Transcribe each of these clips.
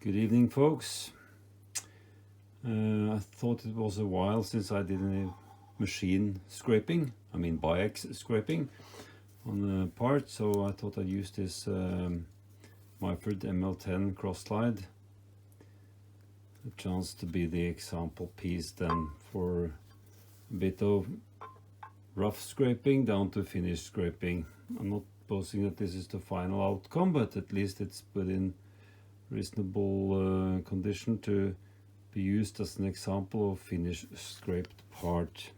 Good evening, folks. I thought it was a while since I did any machine scraping, I mean BIAX scraping on the part, so I thought I'd use this Myford ML10 Cross slide. A chance to be the example piece then for a bit of rough scraping down to finished scraping. I'm not boasting that this is the final outcome, but at least it's within reasonable condition to be used as an example of finished scraped part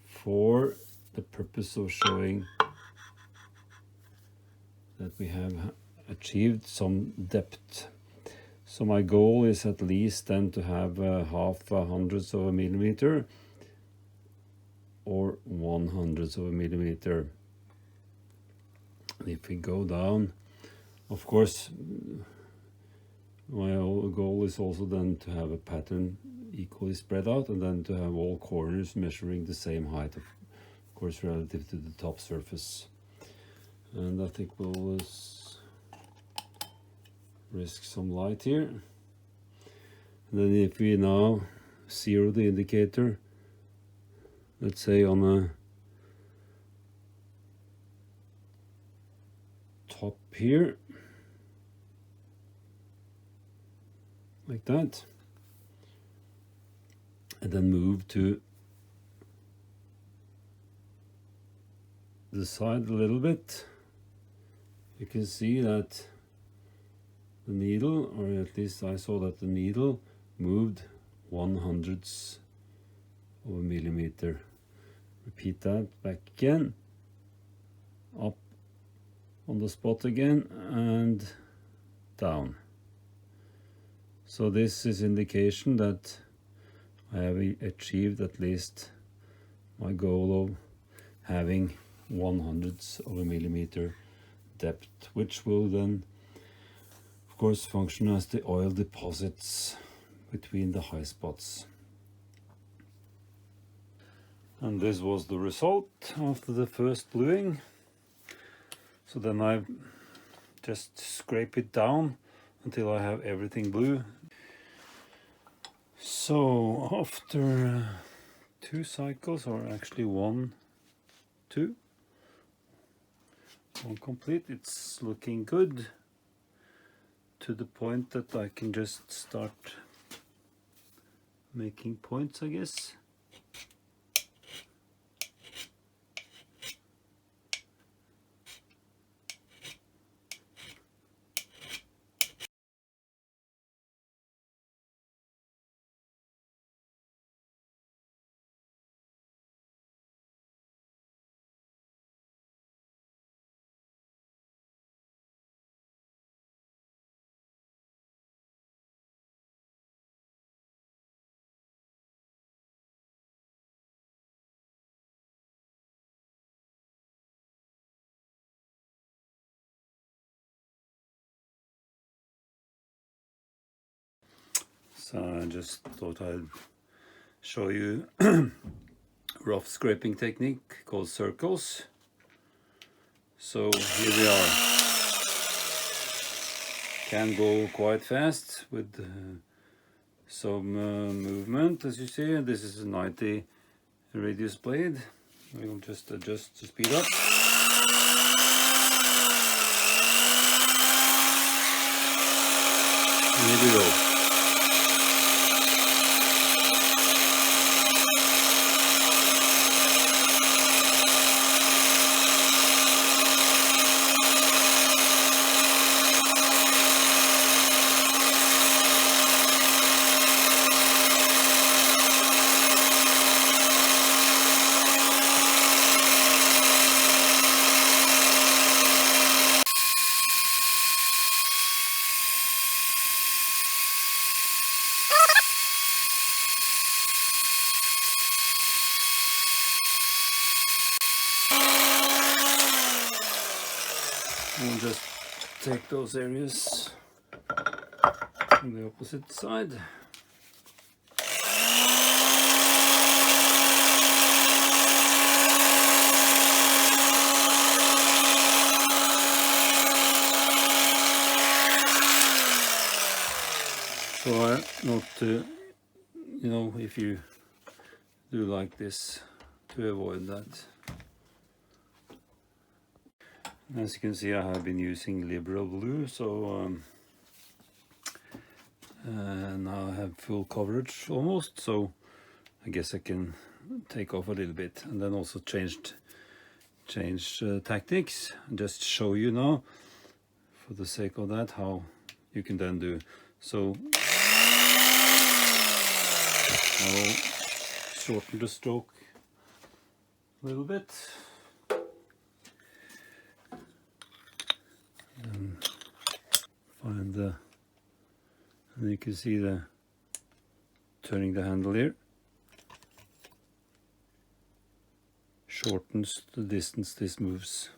for the purpose of showing that we have achieved some depth. So my goal is at least then to have half a hundredths of a millimeter or 1/100th of a millimeter. And if we go down, of course, my goal is also then to have a pattern equally spread out and then to have all corners measuring the same height, of course, relative to the top surface. And I think we'll risk some light here. And then if we now zero the indicator, let's say on a top here, like that, and then move to the side a little bit, you can see that the needle, or at least I saw that the needle moved 1/100th of a millimeter. Repeat that back again, up on the spot again, and down. So this is indication that I have achieved at least my goal of having 1/100th of a millimeter depth, which will then of course function as the oil deposits between the high spots. And this was the result after the first bluing. So then I just scrape it down until I have everything blue. So after 2 cycles, or actually one complete, it's looking good to the point that I can just start making points, I guess. So I just thought I'd show you rough scraping technique called circles. So here we are. Can go quite fast with some movement, as you see. This is a 90 radius blade. We'll just adjust the speed up. And here we go. We'll just take those areas on the opposite side. care not to, you know, if you do like this, to avoid that. As you can see, I have been using liberal blue, so now I have full coverage almost, so I guess I can take off a little bit, and then also change tactics. Just show you now, for the sake of that, how you can then do. So I'll shorten the stroke a little bit. And find the, and you can see the turning the handle here shortens the distance this moves.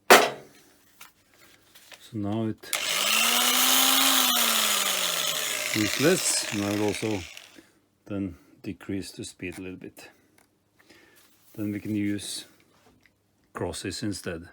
So now it moves less, and I will also then decrease the speed a little bit. Then we can use crosses instead.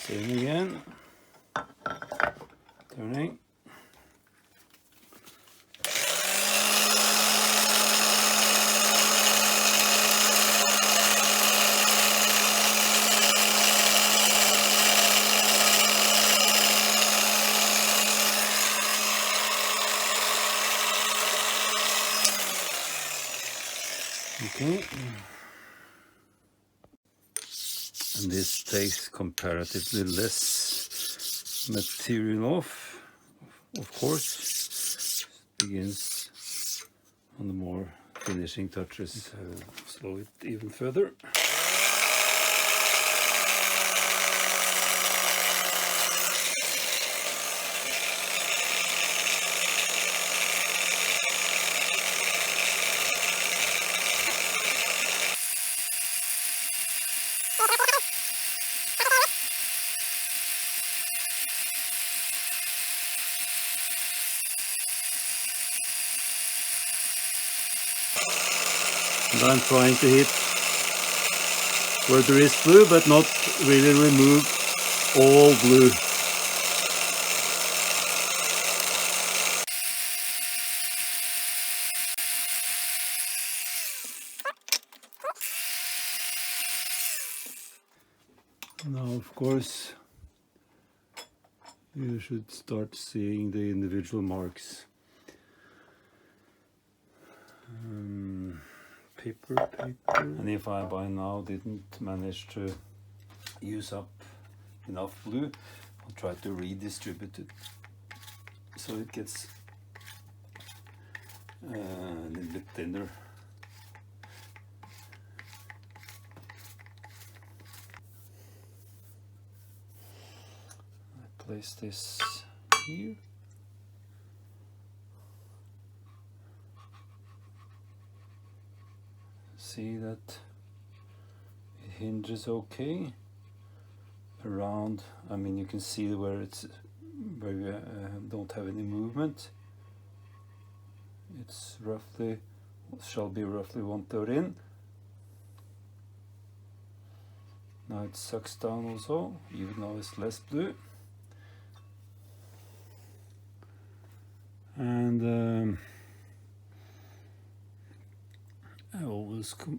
Same again, turning. Okay. And this takes comparatively less material off, of course. It begins on the more finishing touches. I will slow it even further. And I'm trying to hit where there is blue, but not really remove all blue. Now, of course, you should start seeing the individual marks. Paper. And if I by now didn't manage to use up enough blue, I'll try to redistribute it so it gets a little bit thinner. I place this here. See that it hinges okay around. I mean, you can see where we don't have any movement. It's roughly, shall be roughly 1/3 in. Now it sucks down also, even though it's less blue. And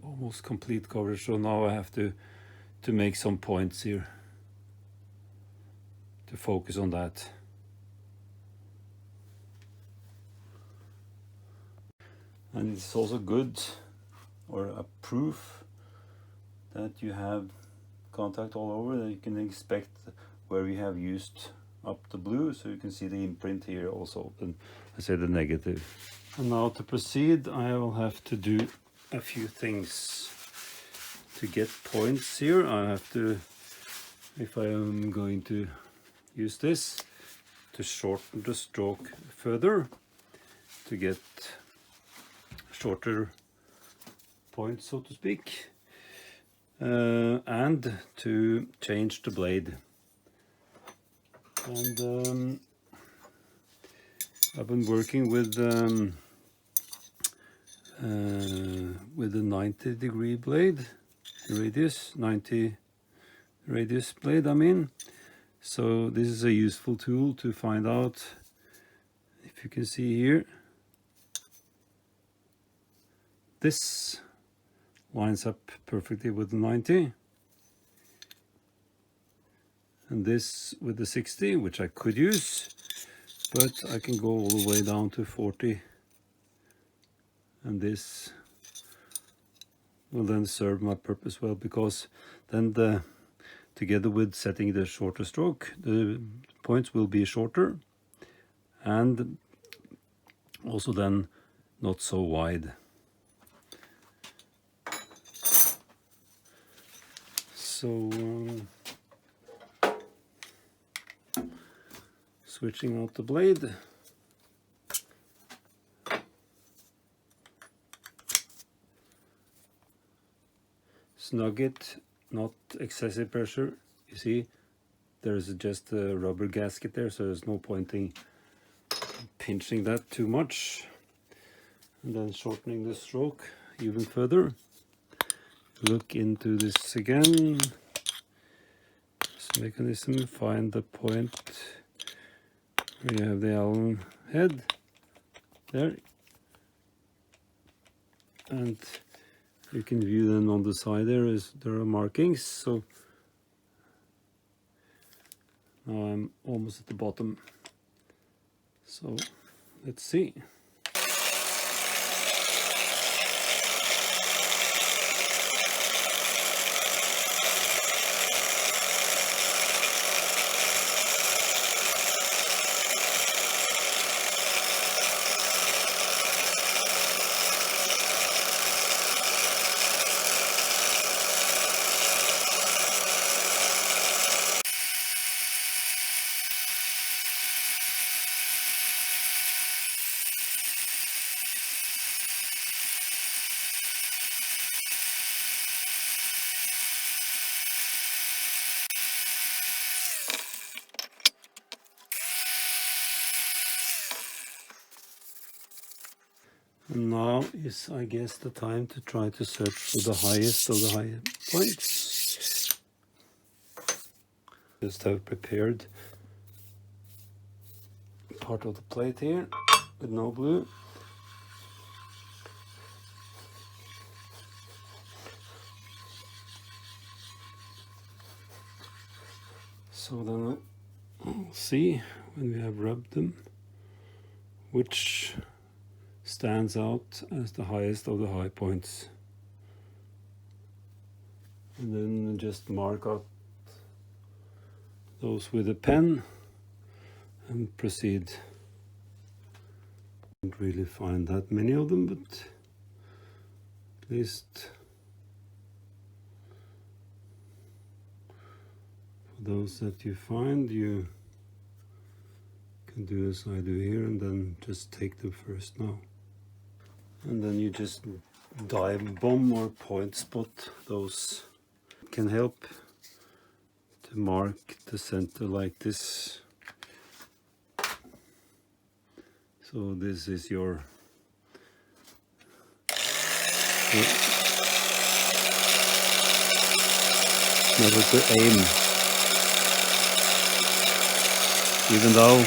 almost complete coverage, so now I have to make some points here to focus on that. And it's also good, or a proof, that you have contact all over, that you can expect where we have used up the blue, so you can see the imprint here also, and I say the negative. And now to proceed, I will have to do a few things. To get points here, I have to, if I am going to use this, to shorten the stroke further, to get shorter points, so to speak, and to change the blade. And I've been working with the 90-degree blade, radius, 90 radius blade, I mean. So this is a useful tool to find out, if you can see here, this lines up perfectly with the 90, and this with the 60, which I could use, but I can go all the way down to 40, and this will then serve my purpose well, because then together with setting the shorter stroke, the points will be shorter and also then not so wide. So switching out the blade. Snug it, not excessive pressure. You see, there's just a rubber gasket there, so there's no point in pinching that too much. And then shortening the stroke even further. Look into this again. This mechanism, find the point where you have the Allen head there. And you can view then on the side there are markings, so now I'm almost at the bottom. So let's see. And now is, I guess, the time to try to search for the highest of the high points. Just have prepared part of the plate here with no glue. So then we'll see, when we have rubbed them, which stands out as the highest of the high points. And then just mark out those with a pen and proceed. Don't really find that many of them, but at least for those that you find, you can do as I do here, and then just take them first now. And then you just dive bomb or point spot those. Can help to mark the center like this. So this is your never to aim, even though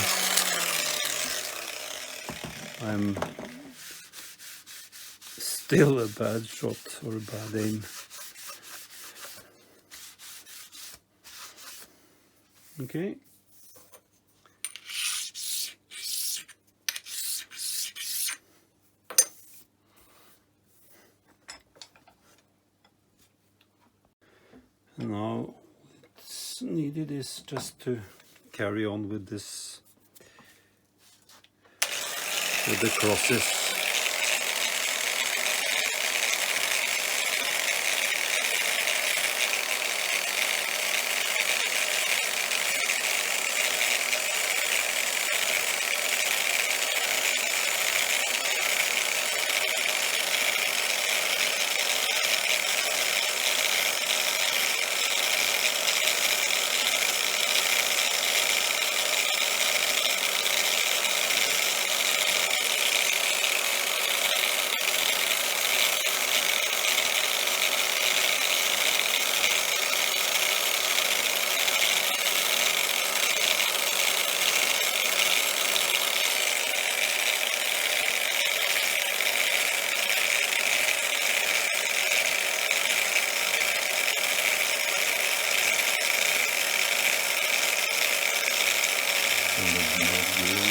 I'm still a bad shot or a bad aim. Okay. Now what's needed is just to carry on with this, with the crosses.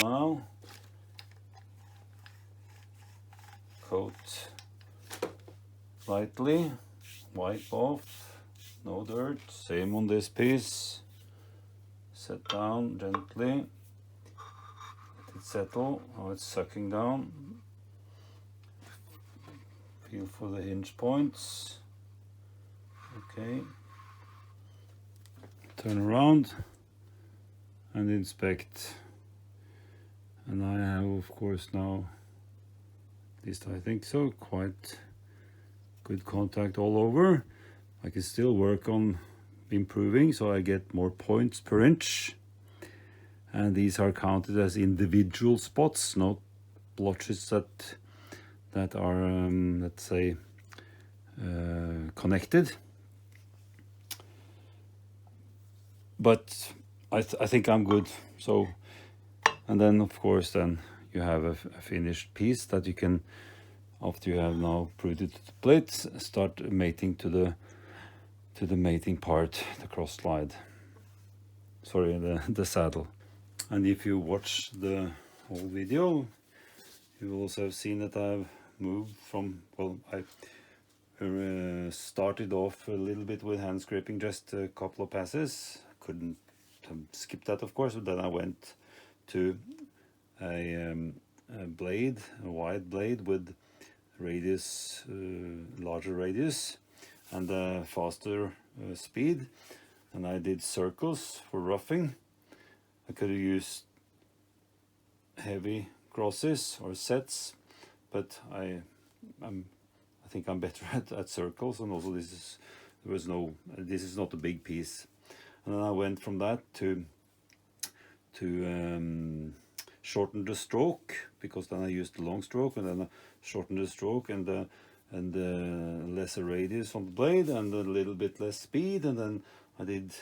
Now coat lightly, wipe off, no dirt. Same on this piece. Set down gently, let it settle. Now it's sucking down. Feel for the hinge points. Okay. Turn around and inspect. And I have, of course, now, at least I think so, quite good contact all over. I can still work on improving, so I get more points per inch. And these are counted as individual spots, not blotches that are, let's say, connected. But I think I'm good. So, and then of course, then you have a finished piece that you can, after you have now proved it to the plates, start mating to the mating part, the cross slide. Sorry, the saddle. And if you watch the whole video, you will also have seen that I've moved from, well, I started off a little bit with hand scraping, just a couple of passes. Couldn't skip that, of course, but then I went to a blade, a wide blade with radius, larger radius, and a faster speed. And I did circles for roughing. I could have used heavy crosses or sets, but I think I'm better at circles. And also this is not a big piece. And then I went from that to shorten the stroke, because then I used the long stroke, and then I shortened the stroke and lesser radius on the blade and a little bit less speed, and then I did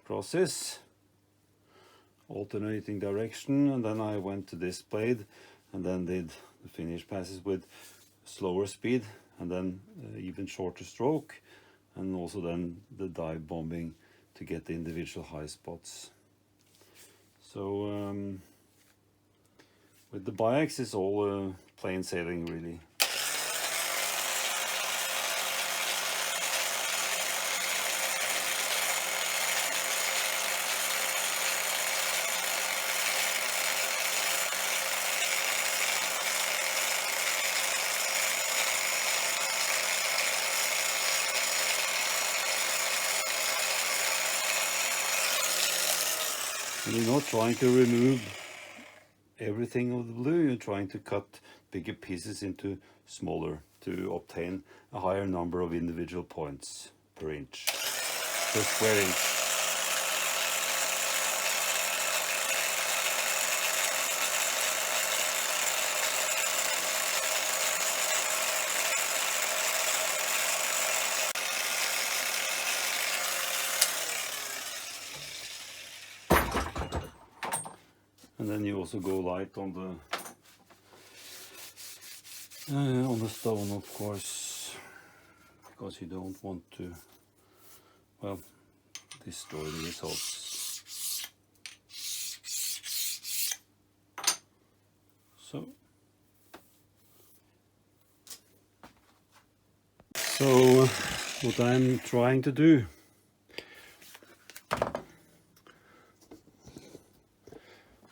crosses, alternating direction, and then I went to this blade and then did the finish passes with slower speed and then even shorter stroke, and also then the dive bombing to get the individual high spots. So with the BIAX it's all plain sailing, really. You're not trying to remove everything of the blue, you're trying to cut bigger pieces into smaller to obtain a higher number of individual points per inch, per square inch. And then you also go light on the stone, of course, because you don't want to, well, destroy the results. So what I'm trying to do,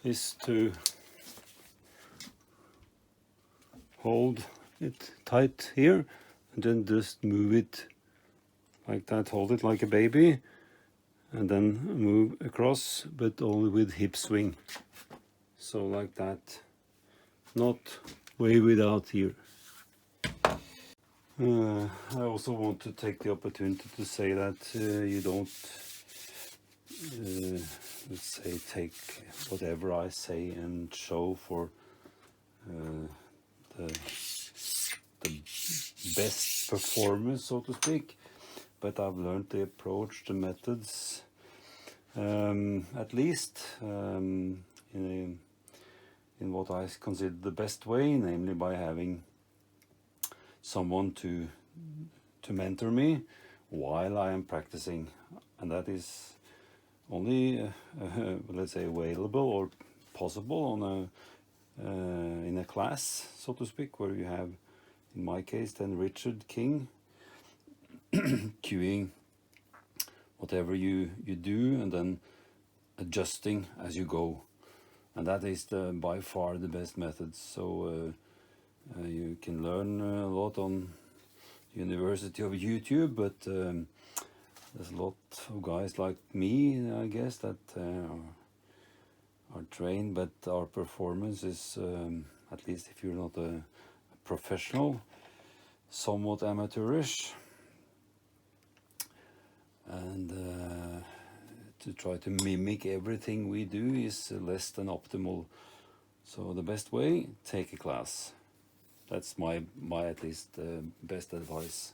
is to hold it tight here and then just move it like that, hold it like a baby, and then move across, but only with hip swing. So like that, not way without here. I also want to take the opportunity to say that you don't, let's say, take whatever I say and show for the best performance, so to speak. But I've learned the approach, the methods, at least in what I consider the best way, namely by having someone to mentor me while I am practicing, and that is only let's say available or possible on in a class, so to speak, where you have, in my case, then Richard King cueing whatever you do and then adjusting as you go, and that is by far the best method. So you can learn a lot on University of YouTube, but there's a lot of guys like me, I guess, that are trained, but our performance is, at least if you're not a professional, somewhat amateurish, and to try to mimic everything we do is less than optimal. So the best way, take a class. That's my at least best advice.